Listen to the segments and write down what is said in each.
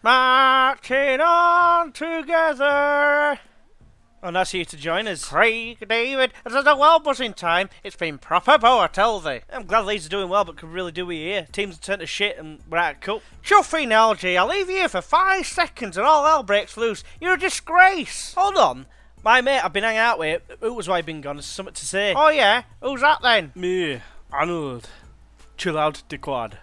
Marching on together. Oh, nice of you to join us. Craig, David, it's a well buzzing time. It's been proper power, tell thee. I'm glad Leeds are doing well, but could really do with you here. Teams have turned to shit and we're out of cup. Chuffy Algie, I'll leave you here for 5 seconds and all hell breaks loose. You're a disgrace. Hold on. My mate I've been hanging out with, who was why I've been gone, has something to say. Oh yeah? Who's that then? Me, Arnold. Chill out, the quad.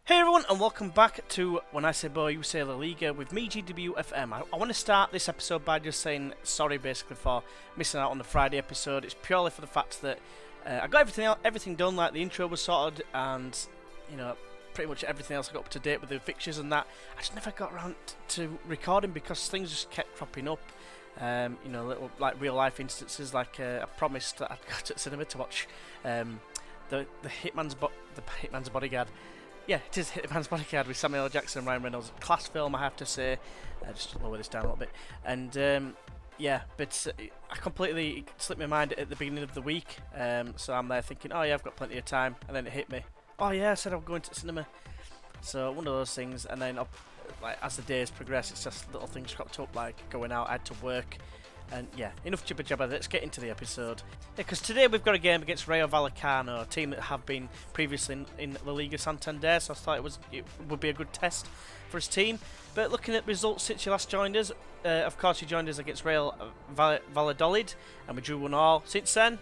Hey everyone, and welcome back to When I Say Boy, You Say La Liga with me, GWFM. I want to start this episode by just saying sorry basically for missing out on the Friday episode. It's purely for the fact that I got everything done, like the intro was sorted and, you know, pretty much everything else I got up to date with the fixtures and that. I just never got around to recording because things just kept cropping up. You know, little like real life instances, like I promised that I'd go to the cinema to watch the Hitman's Bodyguard. Yeah, it is Hitman's Bodyguard with Samuel L. Jackson and Ryan Reynolds. Class film, I have to say. Just lower this down a little bit. And yeah, but I completely slipped my mind at the beginning of the week. So I'm there thinking, oh yeah, I've got plenty of time. And then it hit me. Oh yeah, I said I'm going to the cinema. So one of those things. And then like as the days progress, it's just little things cropped up, like going out, I had to work. And yeah, enough jibber jabber, let's get into the episode. Because today we've got a game against Rayo Vallecano, a team that have been previously in La Liga Santander, so I thought it would be a good test for his team. But looking at results since you last joined us, of course you joined us against Rayo Valladolid, and we drew 1-1. Since then,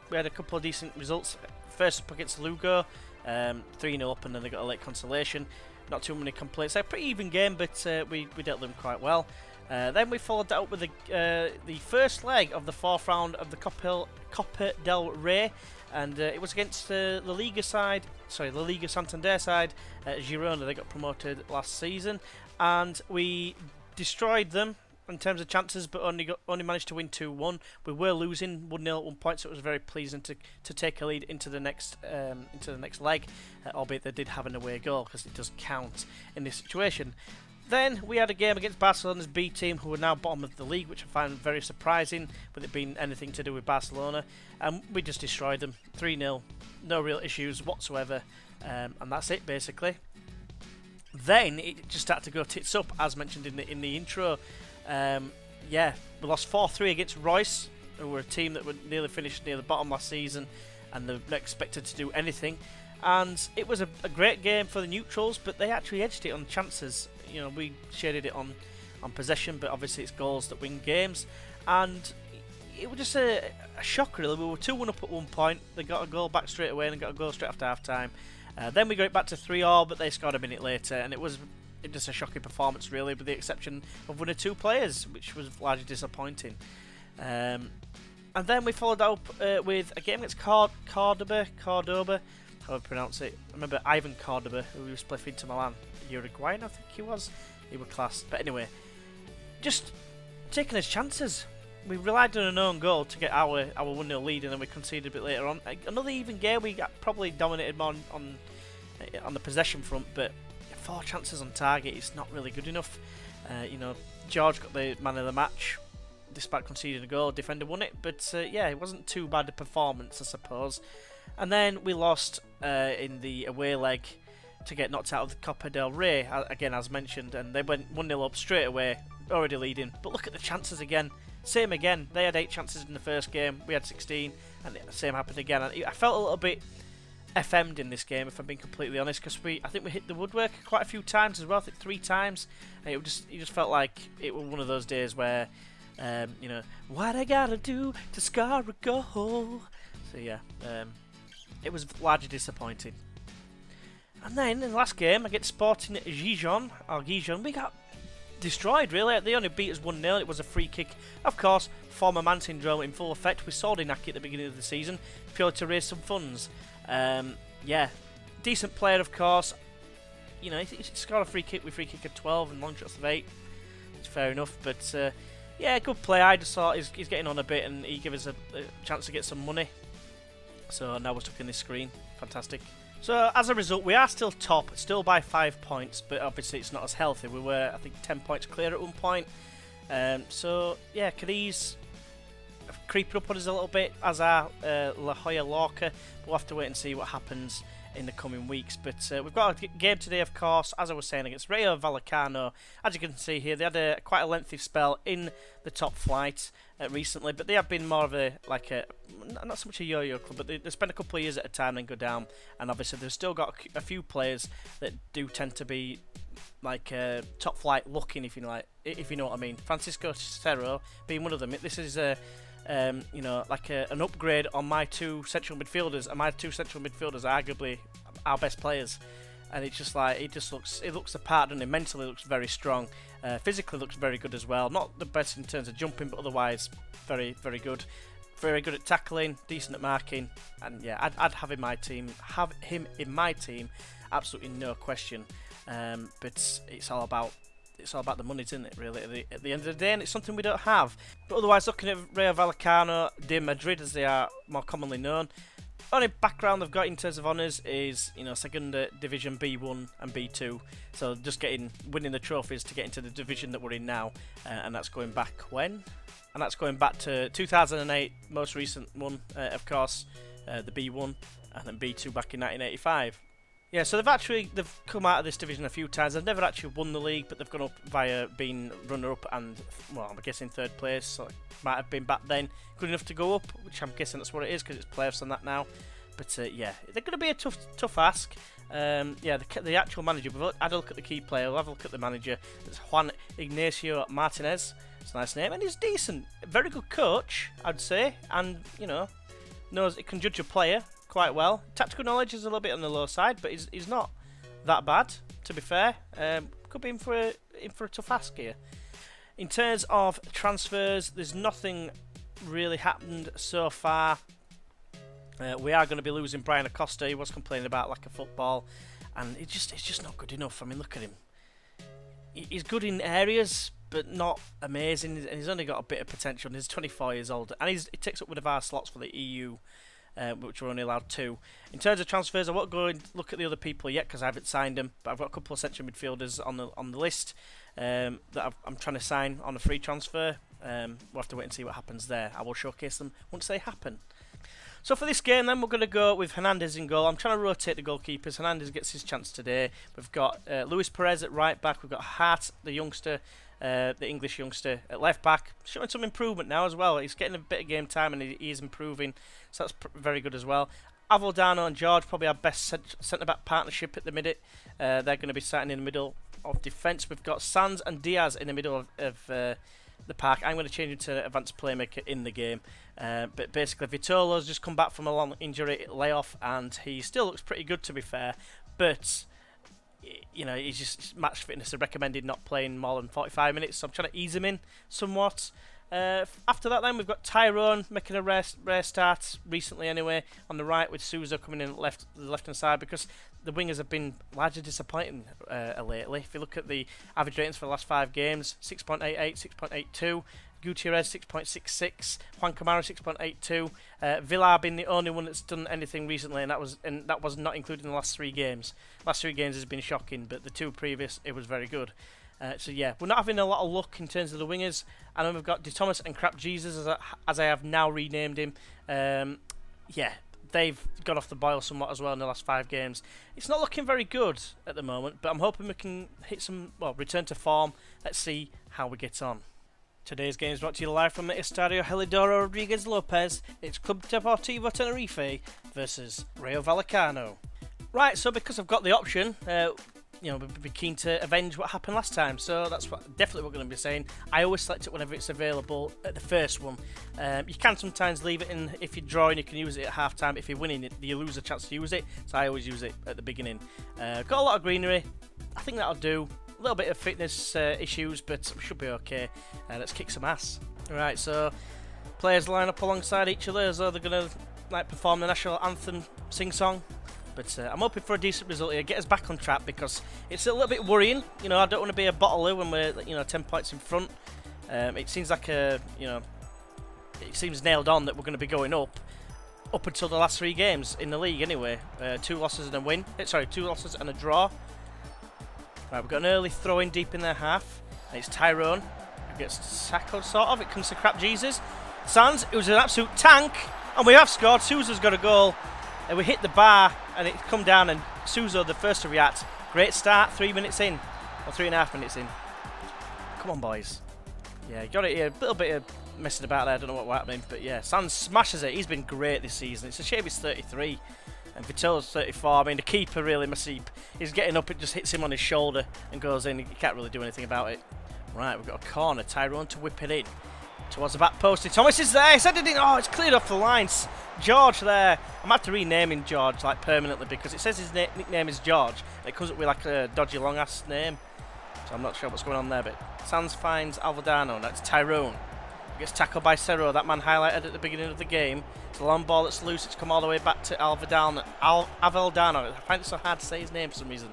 we had a couple of decent results. First up against Lugo, 3-0 up, and then they got a late consolation. Not too many complaints. A pretty even game, but we dealt with them quite well. Then we followed that up with the first leg of the fourth round of the Copa del Rey, and it was against the La Liga Santander side, Girona. They got promoted last season, and we destroyed them in terms of chances, but only managed to win 2-1. We were losing 1-0 at one point, so it was very pleasing to take a lead into the next leg, albeit they did have an away goal because it does count in this situation. Then we had a game against Barcelona's B team, who are now bottom of the league, which I find very surprising, with it being anything to do with Barcelona. And we just destroyed them, 3-0, no real issues whatsoever, and that's it basically. Then it just started to go tits up, as mentioned in the intro. Yeah, we lost 4-3 against Royce, who were a team that were nearly finished near the bottom last season, and they're not expected to do anything. And it was a great game for the neutrals, but they actually edged it on chances. You know, we shaded it on possession, but obviously it's goals that win games. And it was just a shock, really. We were 2-1 up at one point. They got a goal back straight away and got a goal straight after half-time. Then we got it back to 3-3, but they scored a minute later. And it was just a shocking performance, really, with the exception of one or two players, which was largely disappointing. And then we followed up with a game against Cordoba, however I pronounce it. I remember Ivan Cordoba, who used to play for Inter Milan, Uruguayan, I think he was. He was class. But anyway, just taking his chances. We relied on an own goal to get our 1-0 lead, and then we conceded a bit later on. Another even game. We got probably dominated more on the possession front, but 4 chances on target is not really good enough. You know, George got the man of the match despite conceding a goal. Defender won it, but yeah, it wasn't too bad a performance, I suppose. And then we lost in the away leg to get knocked out of the Copa del Rey, again as mentioned, and they went 1-0 up straight away, already leading. But look at the chances again. Same again. They had 8 chances in the first game, we had 16, and the same happened again. And I felt a little bit FM'd in this game, if I'm being completely honest, because I think we hit the woodwork quite a few times as well. I think 3 times. And it just felt like it was one of those days where, you know, what I gotta do to score a goal. So yeah, it was largely disappointing. And then in the last game against Sporting Gijon, we got destroyed really. They only beat us 1-0. It was a free kick. Of course, former man syndrome in full effect. We sold Inaki at the beginning of the season purely to raise some funds. Yeah, decent player of course. You know, he scored a free kick with free kick of 12 and long shots of 8. it's fair enough. But yeah, good play. I just thought he's getting on a bit, and he gave us a chance to get some money. So now we're stuck in this screen. Fantastic. So as a result, we are still top, still by 5 points, but obviously it's not as healthy. We were, I think, 10 points clear at one point. So yeah, Cadiz creeping up on us a little bit, as are La Jolla Lorca. We'll have to wait and see what happens in the coming weeks. But we've got a game today, of course, as I was saying, against Rayo Vallecano. As you can see here, they had quite a lengthy spell in the top flight recently, but they have been more of not so much a yo-yo club, but they spend a couple of years at a time and go down. And obviously they've still got a few players that do tend to be like top flight looking, if you know what I mean. Francisco Cerro being one of them. This is like an upgrade on my two central midfielders, and my two central midfielders are arguably our best players. And it's just like it looks the part, doesn't it? Mentally looks very strong, physically looks very good as well. Not the best in terms of jumping, but otherwise very, very good. Very good at tackling, decent at marking, and yeah, I'd have him in my team, absolutely no question. But it's all about the money, isn't it, really, at the end of the day, and it's something we don't have. But otherwise, looking at Rayo Vallecano de Madrid, as they are more commonly known, only background they've got in terms of honours is, second division B1 and B2, so just winning the trophies to get into the division that we're in now, and that's going back when? And that's going back to 2008, most recent one, of course, the B1, and then B2 back in 1985. Yeah, so they've come out of this division a few times. They've never actually won the league, but they've gone up via being runner-up and, well, I'm guessing third place, so it might have been back then good enough to go up, which I'm guessing that's what it is because it's playoffs and that now. But yeah, they're going to be a tough ask. Yeah, the actual manager, we've had a look at the key player, we'll have a look at the manager. It's Juan Ignacio Martinez. It's a nice name, and he's decent. Very good coach, I'd say, and, knows he can judge a player quite well. Tactical knowledge is a little bit on the low side, but he's not that bad, to be fair. Could be in for a tough ask here. In terms of transfers, there's nothing really happened so far. We are going to be losing Brian Acosta. He was complaining about lack of football, and it's just not good enough. I mean, look at him. He's good in areas, but not amazing, and he's only got a bit of potential. And he's 24 years old, and he takes up one of our slots for the EU, which we're only allowed 2. In terms of transfers, I won't go and look at the other people yet because I haven't signed them, but I've got a couple of central midfielders on the list that I'm trying to sign on a free transfer. We'll have to wait and see what happens there. I will showcase them once they happen. So for this game then, we're going to go with Hernandez in goal. I'm trying to rotate the goalkeepers. Hernandez gets his chance today. We've got Luis Perez at right back. We've got Hart, the youngster, the English youngster, at left back. Showing some improvement now as well. He's getting a bit of game time and he is improving. So that's very good as well. Avaldano and George, probably our best centre-back partnership at the minute. They're going to be sitting in the middle of defence. We've got Sanz and Diaz in the middle of the park. I'm going to change him to advanced playmaker in the game. But basically, Vitolo's just come back from a long injury layoff, and he still looks pretty good, to be fair. But he's just match fitness. They recommended not playing more than 45 minutes, so I'm trying to ease him in somewhat. After that, then we've got Tyrone making a rare start recently, anyway, on the right, with Souza coming in the left-hand side, because the wingers have been largely disappointing lately. If you look at the average ratings for the last 5 games, 6.88, 6.82. Gutierrez 6.66, Juan Camara 6.82. Villar being the only one that's done anything recently, and that was not included in the last 3 games. Last 3 games has been shocking, but the 2 previous it was very good. So yeah, we're not having a lot of luck in terms of the wingers. And then we've got De Thomas and Crap Jesus, as I have now renamed him. Yeah, they've got off the boil somewhat as well in the last 5 games. It's not looking very good at the moment, but I'm hoping we can return to form. Let's see how we get on. Today's game is brought to you live from the Estadio Helidoro Rodriguez Lopez. It's Club Deportivo Tenerife versus Rayo Vallecano. Right, so because I've got the option, we'd be keen to avenge what happened last time. So that's definitely what we're going to be saying. I always select it whenever it's available at the first one. You can sometimes leave it in. If you're drawing, you can use it at half time. If you're winning, you lose a chance to use it. So I always use it at the beginning. Got a lot of greenery. I think that'll do. A little bit of fitness issues, but we should be okay. Let's kick some ass. Right, so players line up alongside each other as though they're going to perform the national anthem sing-song. But I'm hoping for a decent result here, get us back on track, because it's a little bit worrying. You know, I don't want to be a bottler when we're 10 points in front. It seems like it seems nailed on that we're going to be going up until the last 3 games in the league anyway. 2 losses and a win. 2 losses and a draw. Right, we've got an early throw in deep in their half. And it's Tyrone who gets tackled, sort of. It comes to Crap Jesus. Sands, it was an absolute tank, and we have scored. Souza's got a goal. And we hit the bar, and it's come down, and Souza the first to react. Great start, 3 minutes in, or 3.5 minutes in. Come on, boys. Yeah, you got it here. A little bit of messing about there. I don't know what was happening, but yeah, Sands smashes it. He's been great this season. It's a shame he's 33, and Vito's 34. I mean, the keeper really, Masip, he's getting up. It just hits him on his shoulder and goes in. He can't really do anything about it. Right, we've got a corner. Tyrone to whip it in towards the back post. Thomas is there. He's headed in. Oh, it's cleared off the lines. George there. I'm going to have to rename him George like permanently, because it says his nickname is George and it comes up with like a dodgy long ass name, so I'm not sure what's going on there. But Sands finds Alvedano. That's Tyrone. He gets tackled by Cerro, that man highlighted at the beginning of the game. It's a long ball that's loose. It's come all the way back to Alvedano. I find it so hard to say his name for some reason.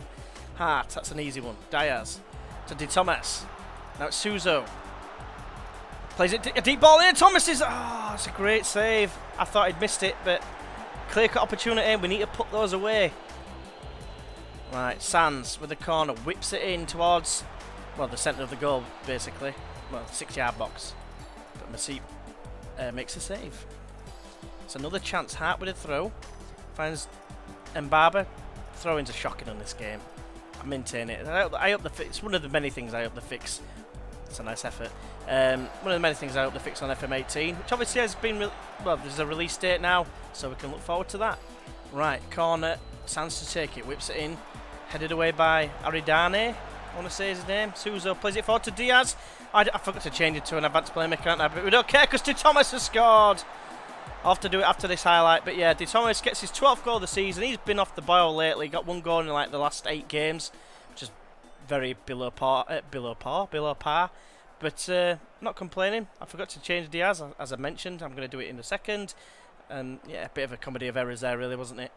Hart, that's an easy one. Diaz to Di Thomas. Now it's Suzo. Plays it a deep ball in. Thomas is... Oh, it's a great save. I thought he'd missed it, but clear cut opportunity. We need to put those away. Right, Sands with the corner. Whips it in towards, well, the centre of the goal, basically. Well, 6-yard box. But Masip makes a save. It's another chance. Hart with a throw. Finds Mbaba. Throw-ins are shocking on this game. I maintain it. I hope it's one of the many things I hope they fix. It's a nice effort. One of the many things I hope they fix on FM18, which obviously has been, there's a release date now, so we can look forward to that. Right, corner, Sands to take it, whips it in, headed away by Aridane, I want to say his name. Suzo plays it forward to Diaz. I forgot to change it to an advanced playmaker, aren't I? But we don't care because Di Thomas has scored. I'll have to do it after this highlight, but yeah, Di Thomas gets his 12th goal of the season. He's been off the boil lately, got 1 goal in like the last 8 games, which is very below par. But not complaining. I forgot to change Diaz, as I mentioned. I'm going to do it in a second. And yeah, a bit of a comedy of errors there, really, wasn't it?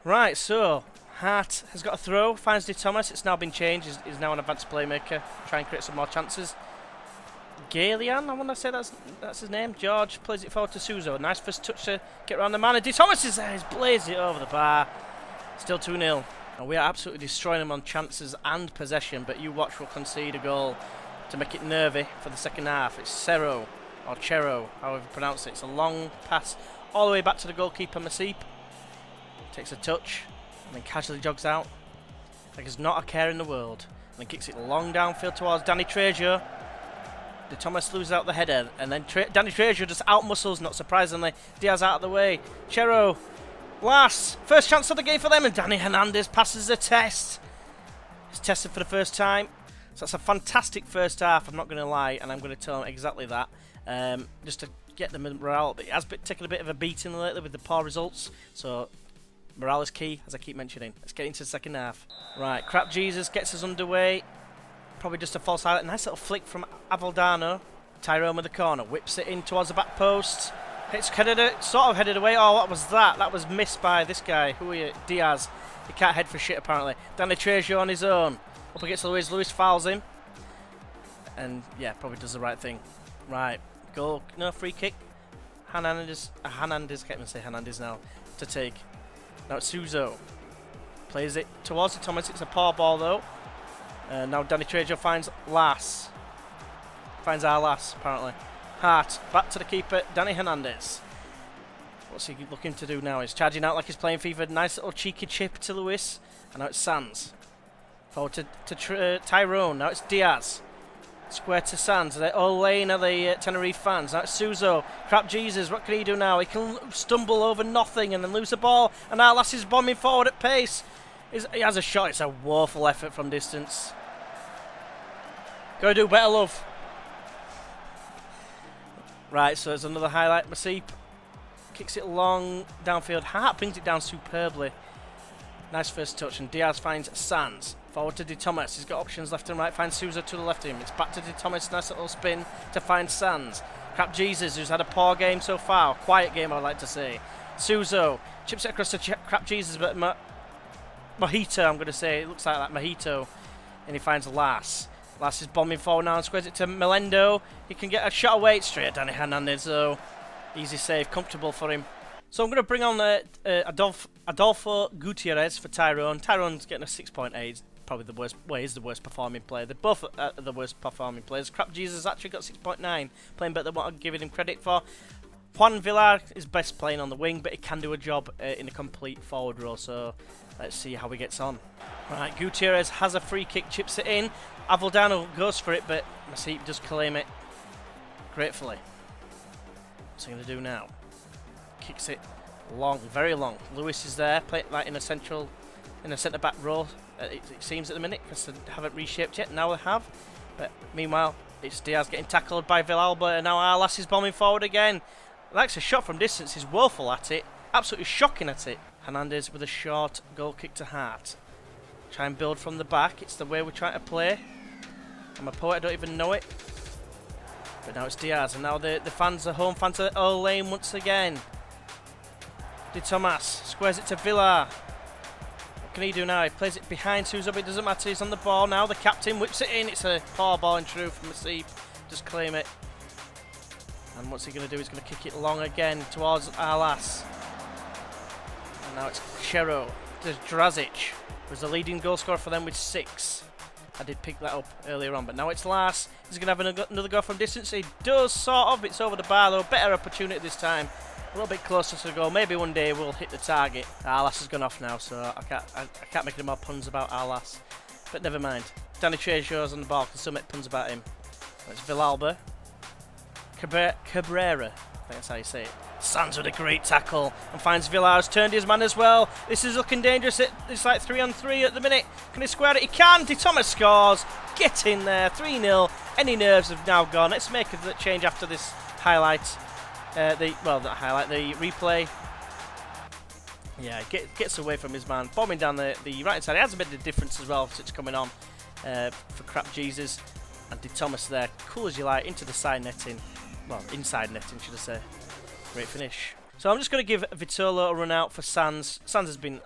Right, so Hart has got a throw, finds Di Thomas. It's now been changed. He's now an advanced playmaker. Try and create some more chances. Galian, I want to say that's his name. George plays it forward to Suzo. Nice first touch to get around the man. And Di Thomas is there. He's blazed it over the bar. Still 2-0. And we are absolutely destroying them on chances and possession. But you watch, we'll concede a goal to make it nervy for the second half. It's Cerro, or Chero, however you pronounce it. It's a long pass all the way back to the goalkeeper, Masip. Takes a touch, and then casually jogs out. Like there's not a care in the world. And then kicks it long downfield towards Danny Trejo. Di Thomas loses out the header, and then Danny Trejo just out-muscles, not surprisingly. Diaz out of the way. Chero, last, first chance of the game for them, and Danny Hernandez passes the test. He's tested for the first time. So that's a fantastic first half, I'm not going to lie, and I'm going to tell them exactly that. Just to get the morale, but it has taken a bit of a beating lately with the poor results, so morale is key, as I keep mentioning. Let's get into the second half. Right, Crap Jesus gets us underway. Probably just a false highlight. Nice little flick from Avaldano. Tyrone with the corner, whips it in towards the back post. It's sort of headed away. Oh, what was that? That was missed by this guy. Who are you? Diaz. He can't head for shit, apparently. Danny Trejo on his own. Up against Luis. Luis fouls him. And, yeah, probably does the right thing. Right. Goal. No, free kick. Hernandez. I can't even say Hernandez now. To take. Now it's Suzo. Plays it towards the Thomas. It's a poor ball, though. Now Danny Trejo finds Lass. Finds our Lass, apparently. Hart. Back to the keeper. Danny Hernandez. What's he looking to do now? He's charging out like he's playing FIFA. Nice little cheeky chip to Luis. And now it's Sands. Forward to Tyrone. Now it's Diaz. Square to Sands. They're all laying at the Tenerife fans. Now it's Suzo. Crap Jesus. What can he do now? He can stumble over nothing and then lose the ball. And now Lass is bombing forward at pace. He has a shot. It's a woeful effort from distance. Gotta do better, love. Right, so there's another highlight. Masip kicks it long downfield. Hart brings it down superbly. Nice first touch, and Diaz finds Sands. Forward to Di Thomas. He's got options left and right. Finds Souza to the left of him. It's back to Di Thomas. Nice little spin to find Sands. Crap Jesus, who's had a poor game so far. Quiet game, I'd like to say. Suzo chips it across to Crap Jesus, but Mojito, I'm going to say. It looks like that Mojito. And he finds Las. Las is bombing forward now and squares it to Melendo. He can get a shot away. It's straight at Danny Hernandez, though. Easy save, comfortable for him. So I'm going to bring on Adolfo Gutierrez for Tyrone. Tyrone's getting a 6.8. He's probably the worst. Well, he's the worst performing player. They're both the worst performing players. Crap Jesus actually got 6.9, playing better than what I'm giving him credit for. Juan Villar is best playing on the wing, but he can do a job in a complete forward role. So let's see how he gets on. Right, Gutierrez has a free kick, chips it in. Avaldano goes for it, but Masip does claim it gratefully. What's he going to do now? Kicks it long, very long. Lewis is there, playing like in a centre back role. It seems at the minute because they haven't reshaped yet. Now they have, but meanwhile it's Diaz getting tackled by Villalba, and now Arlas is bombing forward again. Likes a shot from distance. He's woeful at it, absolutely shocking at it. Hernandez with a short goal kick to Hart. Try and build from the back. It's the way we're trying to play. I'm a poet. I don't even know it. But now it's Diaz, and now the fans, the home fans are all lane once again. De Tomas squares it to Villar. What can he do now? He plays it behind Sousa, but it doesn't matter. He's on the ball now. The captain whips it in. It's a poor ball in truth from Masip. Just claim it. And what's he going to do? He's going to kick it long again towards Arlas. And now it's Chero to Drazic, who's the leading goal scorer for them with 6. I did pick that up earlier on, but now it's Lars. He's going to have another go from distance. He does, sort of. It's over the bar, though. Better opportunity this time. A little bit closer to the goal. Maybe one day we'll hit the target. Arlas has gone off now, so I can't make any more puns about Arlas. But never mind. Danny Trejo's on the ball. Can still make puns about him. It's Villalba. Cabrera. I think that's how you say it. Sands with a great tackle and finds Villar, who's turned his man as well. This is looking dangerous. It's like 3-on-3 at the minute. Can he square it? He can. De Thomas scores. Get in there. 3-0. Any nerves have now gone. Let's make a change after this highlight. The replay. Yeah, gets away from his man. Bombing down the right hand side. It has a bit of difference as well since coming on for Crap Jesus. And De Thomas there. Cool as you like. Into the side netting. Well, inside netting, should I say. Great finish. So I'm just going to give Vitolo a run out for Sands. Sands has been,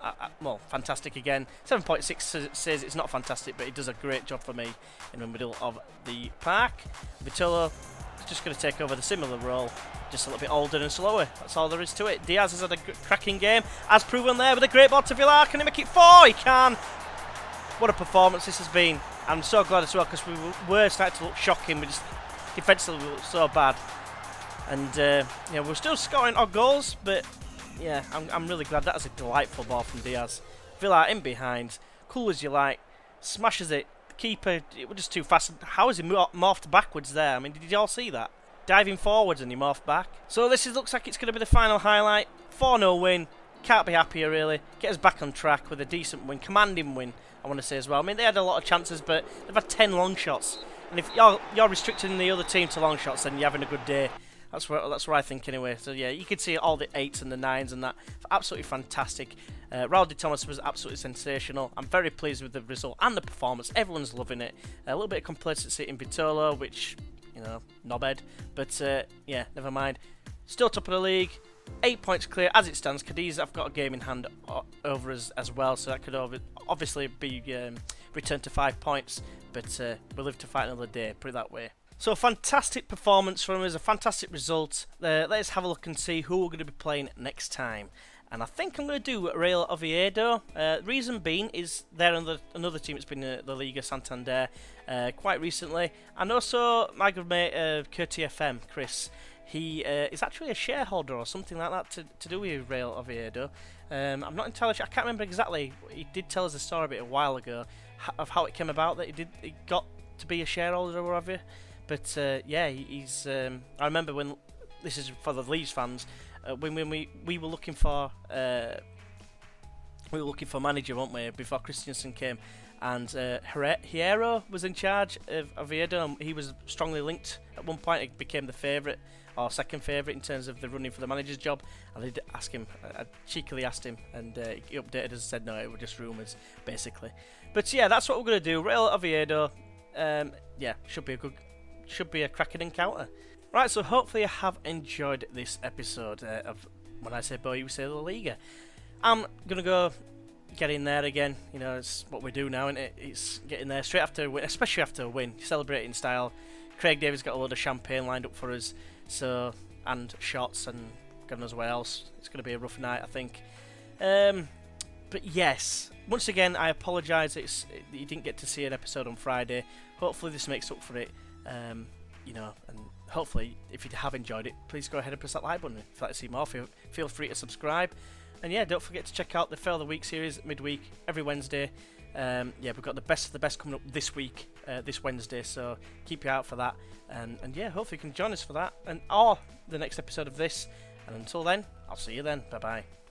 fantastic again. 7.6 says it's not fantastic, but he does a great job for me in the middle of the park. Vitolo is just going to take over the similar role, just a little bit older and slower. That's all there is to it. Diaz has had a cracking game, as proven there with a great ball to Villar. Can he make it 4? He can. What a performance this has been. I'm so glad as well, because we were starting to look shocking. We just defensively looked so bad. And we're still scoring our goals, but yeah, I'm really glad. That was a delightful ball from Diaz. Villar in behind, cool as you like, smashes it. The keeper, it was just too fast. How is he morphed backwards there? I mean, did you all see that? Diving forwards and he morphed back. So this looks like it's going to be the final highlight. 4-0 win. Can't be happier really. Get us back on track with a decent win, commanding win, I want to say as well. I mean, they had a lot of chances, but they've had 10 long shots. And if you're restricting the other team to long shots, then you're having a good day. That's what I think anyway. So yeah, you could see all the 8s and the 9s and that. Absolutely fantastic. Raul de Thomas was absolutely sensational. I'm very pleased with the result and the performance. Everyone's loving it. A little bit of complacency in Vitolo, which, knobhead. But yeah, never mind. Still top of the league. 8 points clear as it stands. Cadiz have got a game in hand over us as well, so that could obviously be returned to 5 points. But we'll live to fight another day, put it that way. So fantastic performance from us, a fantastic result. Let's have a look and see who we're going to be playing next time. And I think I'm going to do Rayo Oviedo. Reason being is they're another team that's been in the Liga Santander quite recently. And also my good mate Curti FM, Chris, he is actually a shareholder or something like that to do with Rayo Oviedo. I'm not entirely sure, I can't remember exactly. He did tell us a story a while ago of how it came about that he got to be a shareholder or whatever. But yeah, he's. I remember when this is for the Leeds fans. When we were looking for manager, weren't we? Before Christensen came, and Hierro was in charge of Oviedo. And he was strongly linked at one point. He became the favourite or second favourite in terms of the running for the manager's job. And I did ask him. I cheekily asked him, and he updated us and said no, it were just rumours, basically. But yeah, that's what we're gonna do. Rayo Oviedo. Yeah, should be a cracking encounter. Right, so hopefully you have enjoyed this episode of When I Say Boy, You Say La Liga. I'm going to go getting there again. You know, it's what we do now, and it's getting there straight after a win, especially after a win. Celebrating in style. Craig David's got a load of champagne lined up for us, and shots, and God knows what else. It's going to be a rough night, I think. But yes, once again, I apologise that you didn't get to see an episode on Friday. Hopefully this makes up for it. You know, and hopefully if you have enjoyed it, please go ahead and press that like button. If you'd like to see more, feel free to subscribe. And yeah, don't forget to check out the Fail of the Week series midweek every Wednesday. Yeah, we've got the best of the best coming up this week, this Wednesday, so keep your eye out for that. And yeah, hopefully you can join us for that, or the next episode of this. And until then, I'll see you then. Bye bye.